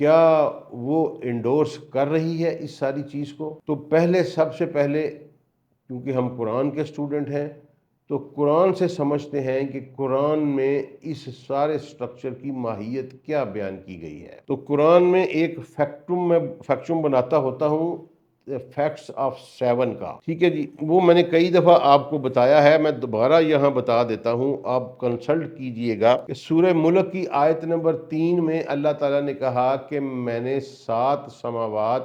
کیا وہ انڈورس کر رہی ہے اس ساری چیز کو؟ تو پہلے سب سے پہلے کیونکہ ہم قرآن کے اسٹوڈنٹ ہیں تو قرآن سے سمجھتے ہیں کہ قرآن میں اس سارے سٹرکچر کی ماہیت کیا بیان کی گئی ہے۔ تو قرآن میں ایک فیکٹم بناتا ہوتا ہوں فیکٹس آف 7 کا، ٹھیک ہے جی، وہ میں نے کئی دفعہ آپ کو بتایا ہے، میں دوبارہ یہاں بتا دیتا ہوں، آپ کنسلٹ کیجئے گا کہ سورہ ملک کی آیت نمبر 3 میں اللہ تعالیٰ نے کہا کہ میں نے 7 سماوات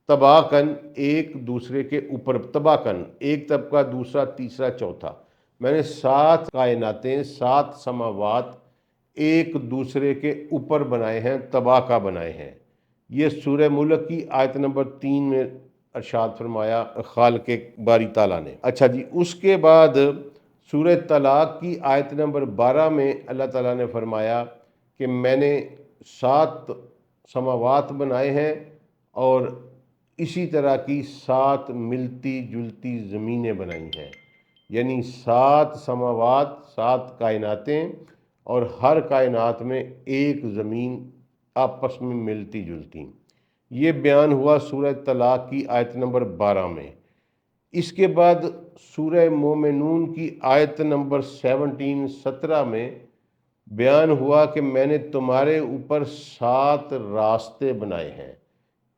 طباقاً ایک دوسرے کے اوپر، طباقاً ایک طبقہ دوسرا تیسرا چوتھا، میں نے 7 کائناتیں 7 سماوات ایک دوسرے کے اوپر بنائے ہیں، طباقہ بنائے ہیں۔ یہ سورہ ملک کی آیت نمبر 3 میں ارشاد فرمایا خالق باری تعالیٰ نے۔ اچھا جی، اس کے بعد سورہ طلاق کی آیت نمبر 12 میں اللہ تعالیٰ نے فرمایا کہ میں نے 7 سماوات بنائے ہیں اور اسی طرح کی 7 ملتی جلتی زمینیں بنائی ہیں، یعنی 7 سماوات 7 کائناتیں اور ہر کائنات میں ایک زمین آپس میں ملتی جلتی۔ یہ بیان ہوا سورہ طلاق کی آیت نمبر 12 میں۔ اس کے بعد سورہ مومنون کی آیت نمبر 17 میں بیان ہوا کہ میں نے تمہارے اوپر 7 راستے بنائے ہیں۔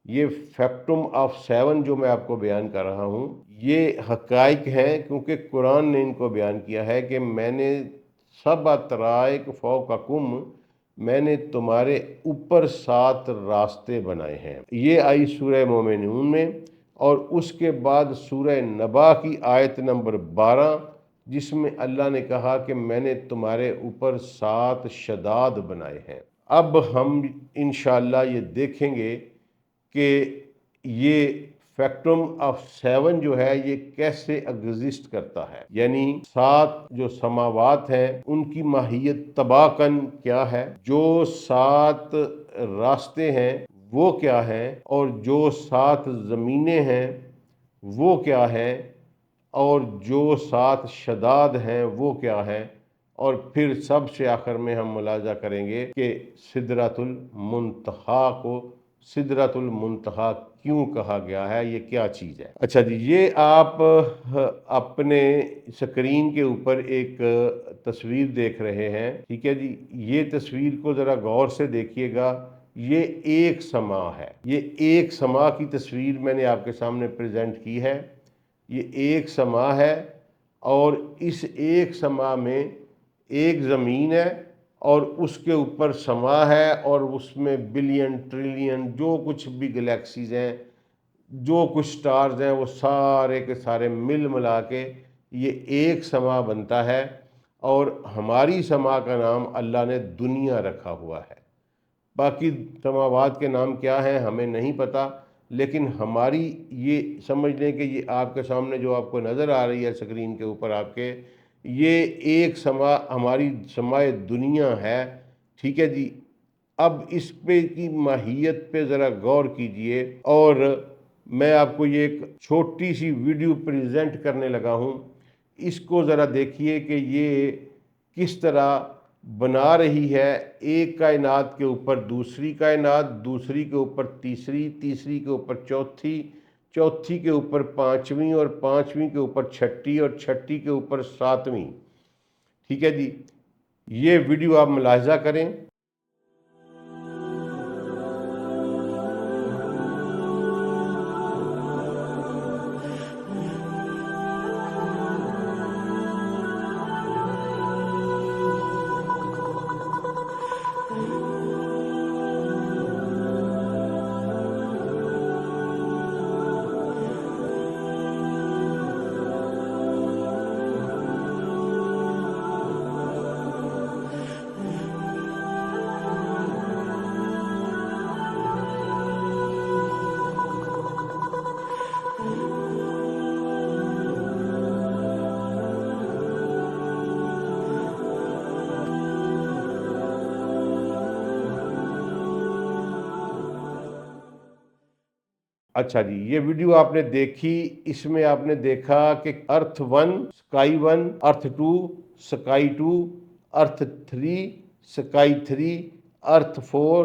یہ فیکٹم آف 7 جو میں آپ کو بیان کر رہا ہوں یہ حقائق ہیں، کیونکہ قرآن نے ان کو بیان کیا ہے کہ میں نے 7 طرائق فوقکم، میں نے تمہارے اوپر 7 راستے بنائے ہیں۔ یہ آئی سورہ مومنون میں، اور اس کے بعد سورہ نبا کی آیت نمبر 12 جس میں اللہ نے کہا کہ میں نے تمہارے اوپر 7 شداد بنائے ہیں۔ اب ہم انشاءاللہ یہ دیکھیں گے کہ یہ فیکٹم آف 7 جو ہے یہ کیسے ایگزسٹ کرتا ہے، یعنی 7 جو سماوات ہیں ان کی ماہیت طباقاً کیا ہے، جو 7 راستے ہیں وہ کیا ہیں، اور جو 7 زمینیں ہیں وہ کیا ہیں، اور جو 7 شداد ہیں وہ کیا ہیں، اور پھر سب سے آخر میں ہم ملاحظہ کریں گے کہ سدرۃ المنتہا کو سدرۃ المنتہا کیوں کہا گیا ہے، یہ کیا چیز ہے۔ اچھا جی، یہ آپ اپنے سکرین کے اوپر ایک تصویر دیکھ رہے ہیں، ٹھیک ہے جی، یہ تصویر کو ذرا غور سے دیکھیے گا، یہ ایک سما ہے، یہ ایک سما کی تصویر میں نے آپ کے سامنے پریزنٹ کی ہے۔ یہ ایک سما ہے اور اس ایک سما میں ایک زمین ہے اور اس کے اوپر سما ہے، اور اس میں بلین ٹریلین جو کچھ بھی گلیکسیز ہیں، جو کچھ سٹارز ہیں، وہ سارے کے سارے مل ملا کے یہ ایک سما بنتا ہے، اور ہماری سما کا نام اللہ نے دنیا رکھا ہوا ہے۔ باقی سماوات کے نام کیا ہیں ہمیں نہیں پتہ، لیکن ہماری یہ سمجھ لیں کہ یہ آپ کے سامنے جو آپ کو نظر آ رہی ہے اسکرین کے اوپر آپ کے، یہ ایک سما ہماری سمائے دنیا ہے، ٹھیک ہے جی۔ اب اس پہ کی ماہیت پہ ذرا غور کیجئے، اور میں آپ کو یہ ایک چھوٹی سی ویڈیو پریزنٹ کرنے لگا ہوں، اس کو ذرا دیکھیے کہ یہ کس طرح بنا رہی ہے ایک کائنات کے اوپر دوسری کائنات، دوسری کے اوپر تیسری، تیسری کے اوپر چوتھی، چوتھی کے اوپر پانچویں، اور پانچویں کے اوپر چھٹی، اور چھٹی کے اوپر ساتویں، ٹھیک ہے جی۔ یہ ویڈیو آپ ملاحظہ کریں۔ اچھا جی، یہ ویڈیو آپ نے دیکھی، اس میں آپ نے دیکھا کہ ارتھ 1 sky 1، earth 2 sky 2، earth 3 sky 3، earth 4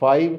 5,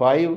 5,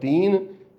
3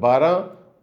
12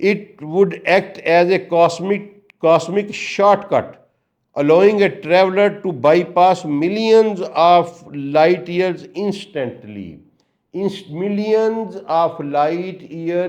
It would act as a cosmic shortcut, allowing a traveler to bypass millions of light years instantly. Millions of light year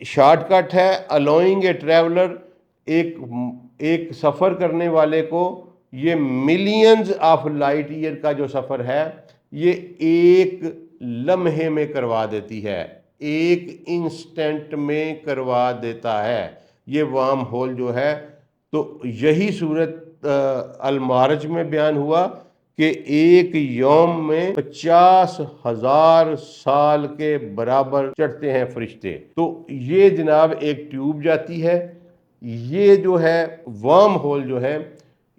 shortcut ہے allowing a traveler، ایک سفر کرنے والے کو یہ millions of light year کا جو سفر ہے یہ ایک لمحے میں کروا دیتی ہے، ایک انسٹنٹ میں کروا دیتا ہے یہ وارم ہول جو ہے۔ تو یہی صورت المعارج میں بیان ہوا کہ ایک یوم میں 50,000 سال کے برابر چڑھتے ہیں فرشتے۔ تو یہ جناب ایک ٹیوب جاتی ہے، یہ جو ہے وارم ہول جو ہے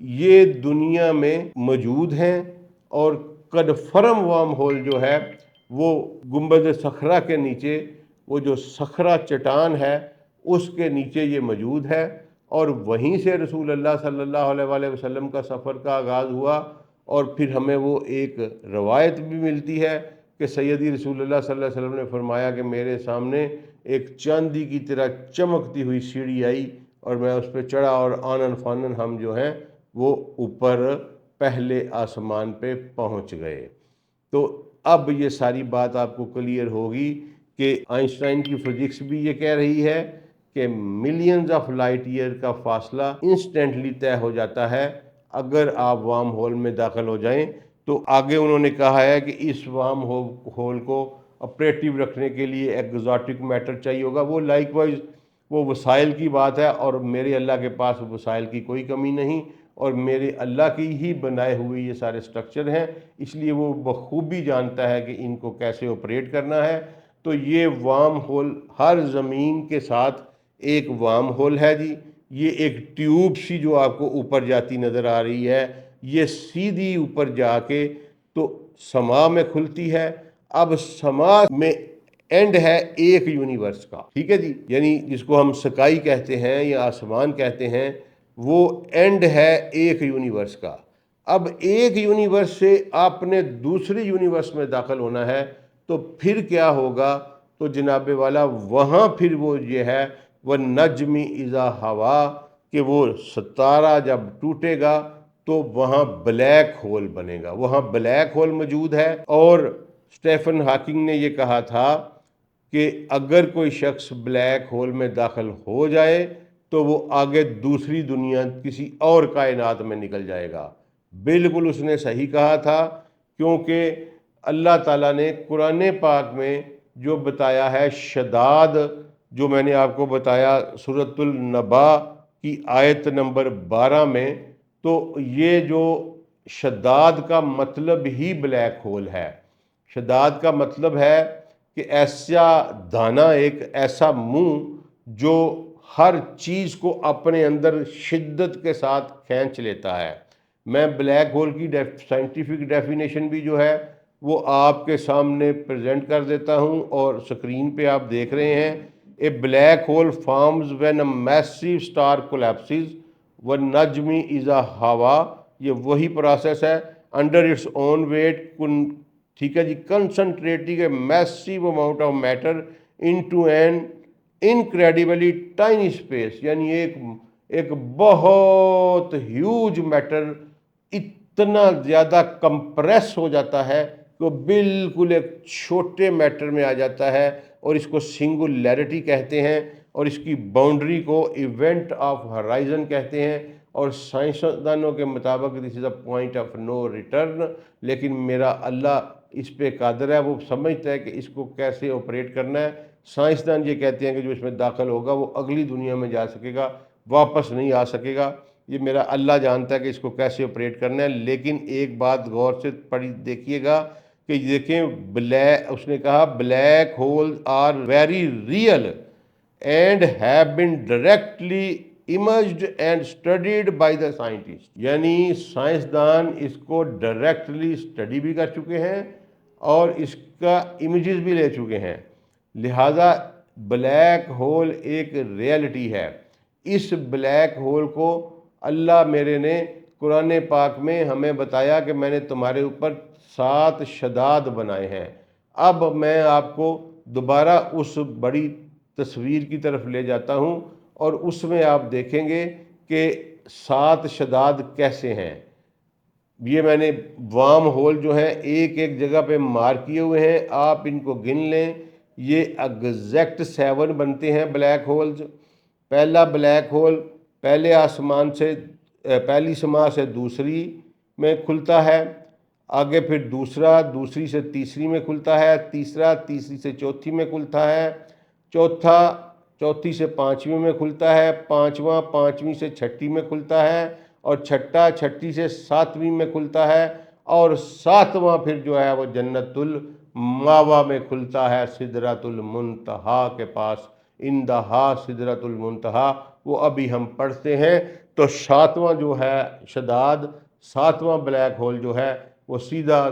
یہ دنیا میں موجود ہیں، اور کنفرم وارم ہول جو ہے وہ گنبد صخرہ کے نیچے، وہ جو صخرہ چٹان ہے اس کے نیچے یہ موجود ہے، اور وہیں سے رسول اللہ صلی اللہ علیہ وآلہ وسلم کا سفر کا آغاز ہوا۔ اور پھر ہمیں وہ ایک روایت بھی ملتی ہے کہ سیدی رسول اللہ صلی اللہ علیہ وسلم نے فرمایا کہ میرے سامنے ایک چاندی کی طرح چمکتی ہوئی سیڑھی آئی اور میں اس پہ چڑھا، اور آنن فانن ہم جو ہیں وہ اوپر پہلے آسمان پہ پہنچ گئے۔ تو اب یہ ساری بات آپ کو کلیئر ہوگی کہ آئنسٹائن کی فزکس بھی یہ کہہ رہی ہے کہ ملینز آف لائٹ ایئر کا فاصلہ انسٹنٹلی طے ہو جاتا ہے اگر آپ وارم ہول میں داخل ہو جائیں۔ تو آگے انہوں نے کہا ہے کہ اس وارم ہول کو آپریٹو رکھنے کے لیے ایگزاٹک میٹر چاہیے ہوگا، وہ لائک وائز وہ وسائل کی بات ہے، اور میرے اللہ کے پاس وسائل کی کوئی کمی نہیں، اور میرے اللہ کی ہی بنائے ہوئے یہ سارے سٹرکچر ہیں، اس لیے وہ بخوبی جانتا ہے کہ ان کو کیسے آپریٹ کرنا ہے۔ تو یہ وارم ہول ہر زمین کے ساتھ ایک وارم ہول ہے جی، یہ ایک ٹیوب سی جو آپ کو اوپر جاتی نظر آ رہی ہے، یہ سیدھی اوپر جا کے تو سما میں کھلتی ہے۔ اب سما میں اینڈ ہے ایک یونیورس کا، ٹھیک ہے جی، یعنی جس کو ہم سکائی کہتے ہیں یا آسمان کہتے ہیں، وہ اینڈ ہے ایک یونیورس کا۔ اب ایک یونیورس سے آپ نے دوسری یونیورس میں داخل ہونا ہے تو پھر کیا ہوگا؟ تو جناب والا وہاں پھر وہ یہ ہے وہ نجمی اذا ہوا، کہ وہ ستارہ جب ٹوٹے گا تو وہاں بلیک ہول بنے گا، وہاں بلیک ہول موجود ہے۔ اور اسٹیفن ہاکنگ نے یہ کہا تھا کہ اگر کوئی شخص بلیک ہول میں داخل ہو جائے تو وہ آگے دوسری دنیا کسی اور کائنات میں نکل جائے گا۔ بالکل اس نے صحیح کہا تھا، کیونکہ اللہ تعالیٰ نے قرآن پاک میں جو بتایا ہے شداد، جو میں نے آپ کو بتایا سورۃ النبا کی آیت نمبر 12 میں، تو یہ جو شداد کا مطلب ہی بلیک ہول ہے۔ شداد کا مطلب ہے کہ ایسا دانہ، ایک ایسا منہ جو ہر چیز کو اپنے اندر شدت کے ساتھ کھینچ لیتا ہے۔ میں بلیک ہول کی سائنٹیفک ڈیفینیشن بھی جو ہے وہ آپ کے سامنے پریزنٹ کر دیتا ہوں، اور سکرین پہ آپ دیکھ رہے ہیں۔ A black hole forms when a massive star collapses والنجم اذا ہوا، یہ وہی پروسیس ہے۔ انڈر اٹس اون ویٹ، ٹھیک ہے جی، concentrating a massive amount of matter into an incredibly tiny space, یعنی ایک بہت ہیوج میٹر اتنا زیادہ کمپریس ہو جاتا ہے کہ وہ بالکل ایک چھوٹے میٹر میں آ جاتا ہے، اور اس کو سنگولیرٹی کہتے ہیں، اور اس کی باؤنڈری کو ایونٹ آف ہرائزن کہتے ہیں، اور سائنسدانوں کے مطابق this is a point of no return. لیکن میرا اللہ اس پہ قادر ہے، وہ سمجھتا ہے کہ اس کو کیسے آپریٹ کرنا ہے۔ سائنسدان یہ کہتے ہیں کہ جو اس میں داخل ہوگا وہ اگلی دنیا میں جا سکے گا، واپس نہیں آ سکے گا۔ یہ میرا اللہ جانتا ہے کہ اس کو کیسے آپریٹ کرنا ہے۔ لیکن ایک بات غور سے پڑھی دیکھیے گا کہ دیکھیں، اس نے کہا black hole are very real and have been directly imaged and studied by the scientist, یعنی سائنسدان اس کو ڈائریکٹلی اسٹڈی بھی کر چکے ہیں اور اس کا امیجز بھی لے چکے ہیں۔ لہذا بلیک ہول ایک ریئلٹی ہے۔ اس بلیک ہول کو اللہ میرے نے قرآن پاک میں ہمیں بتایا کہ میں نے تمہارے اوپر 7 شداد بنائے ہیں۔ اب میں آپ کو دوبارہ اس بڑی تصویر کی طرف لے جاتا ہوں، اور اس میں آپ دیکھیں گے کہ 7 شداد کیسے ہیں۔ یہ میں نے وارم ہول جو ہیں ایک ایک جگہ پہ مارک کیے ہوئے ہیں، آپ ان کو گن لیں۔ یہ ایگزیکٹ 7 بنتے ہیں بلیک ہولز۔ پہلا بلیک ہول پہلے آسمان سے پہلی سما سے دوسری میں کھلتا ہے، آگے پھر دوسرا دوسری سے تیسری میں کھلتا ہے، تیسرا تیسری سے چوتھی میں کھلتا ہے، چوتھا چوتھی سے پانچویں میں کھلتا ہے، پانچواں پانچویں سے چھٹی میں کھلتا ہے، اور چھٹا چھٹی سے ساتویں میں کھلتا ہے، اور ساتواں پھر جو ہے وہ جنت الماوا میں کھلتا ہے، سدرۃ المنتہا کے پاس، اندہا سدرۃ المنتہا، وہ ابھی ہم پڑھتے ہیں۔ تو ساتواں جو ہے شداد، ساتواں بلیک ہول جو ہے وہ سیدھا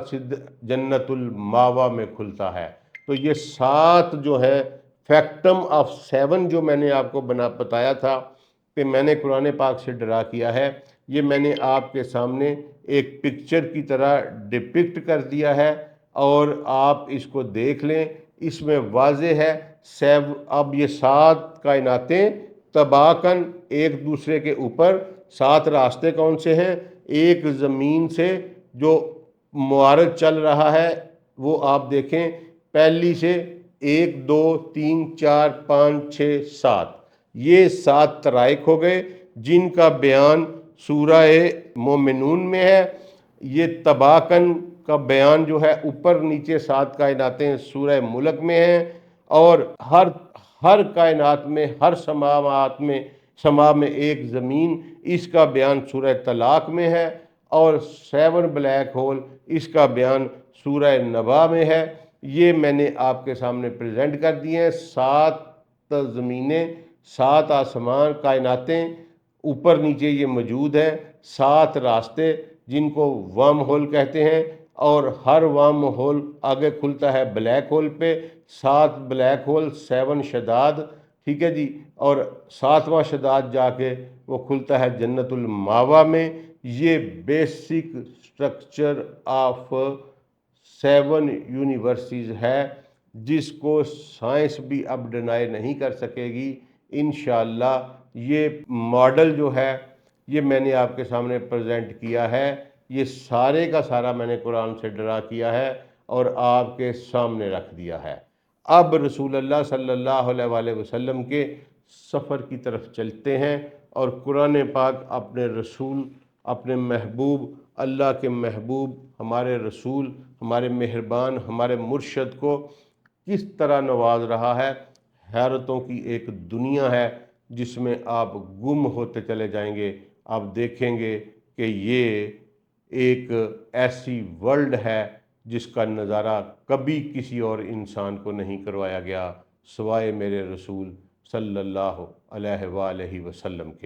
جنت الماوا میں کھلتا ہے۔ تو یہ 7 جو ہے فیکٹم آف 7 جو میں نے آپ کو بتایا تھا کہ میں نے قرآن پاک سے ڈرا کیا ہے، یہ میں نے آپ کے سامنے ایک پکچر کی طرح ڈپکٹ کر دیا ہے، اور آپ اس کو دیکھ لیں، اس میں واضح ہے۔ اب یہ 7 کائناتیں تباکن ایک دوسرے کے اوپر، 7 راستے کون سے ہیں؟ ایک زمین سے جو معارض چل رہا ہے وہ آپ دیکھیں، پہلی سے 1 2 3 4 5 6 7، یہ 7 طرائق ہو گئے جن کا بیان سورہ مومنون میں ہے۔ یہ تباکن کا بیان جو ہے اوپر نیچے 7 کائناتیں سورہ ملک میں ہیں، اور ہر کائنات میں، ہر سما میں ایک زمین، اس کا بیان سورہ طلاق میں ہے، اور 7 بلیک ہول اس کا بیان سورہ نبا میں ہے۔ یہ میں نے آپ کے سامنے پریزنٹ کر دیے ہیں، 7 زمینیں، 7 آسمان کائناتیں اوپر نیچے یہ موجود ہیں، 7 راستے جن کو ورم ہول کہتے ہیں، اور ہر ورم ہول آگے کھلتا ہے بلیک ہول پہ، 7 بلیک ہول، 7 شداد، ٹھیک ہے جی، اور 7واں شداد جا کے وہ کھلتا ہے جنت الماوا میں۔ یہ بیسک سٹرکچر آف 7 یونیورسز ہے، جس کو سائنس بھی اب ڈینائی نہیں کر سکے گی انشاءاللہ۔ یہ ماڈل جو ہے یہ میں نے آپ کے سامنے پریزنٹ کیا ہے، یہ سارے کا سارا میں نے قرآن سے ڈرا کیا ہے اور آپ کے سامنے رکھ دیا ہے۔ اب رسول اللہ صلی اللہ علیہ وآلہ وسلم کے سفر کی طرف چلتے ہیں، اور قرآن پاک اپنے رسول، اپنے محبوب، اللہ کے محبوب، ہمارے رسول، ہمارے مہربان، ہمارے مرشد کو کس طرح نواز رہا ہے۔ حیرتوں کی ایک دنیا ہے جس میں آپ گم ہوتے چلے جائیں گے۔ آپ دیکھیں گے کہ یہ ایک ایسی ورلڈ ہے جس کا نظارہ کبھی کسی اور انسان کو نہیں کروایا گیا سوائے میرے رسول صلی اللہ علیہ وآلہ وسلم کے۔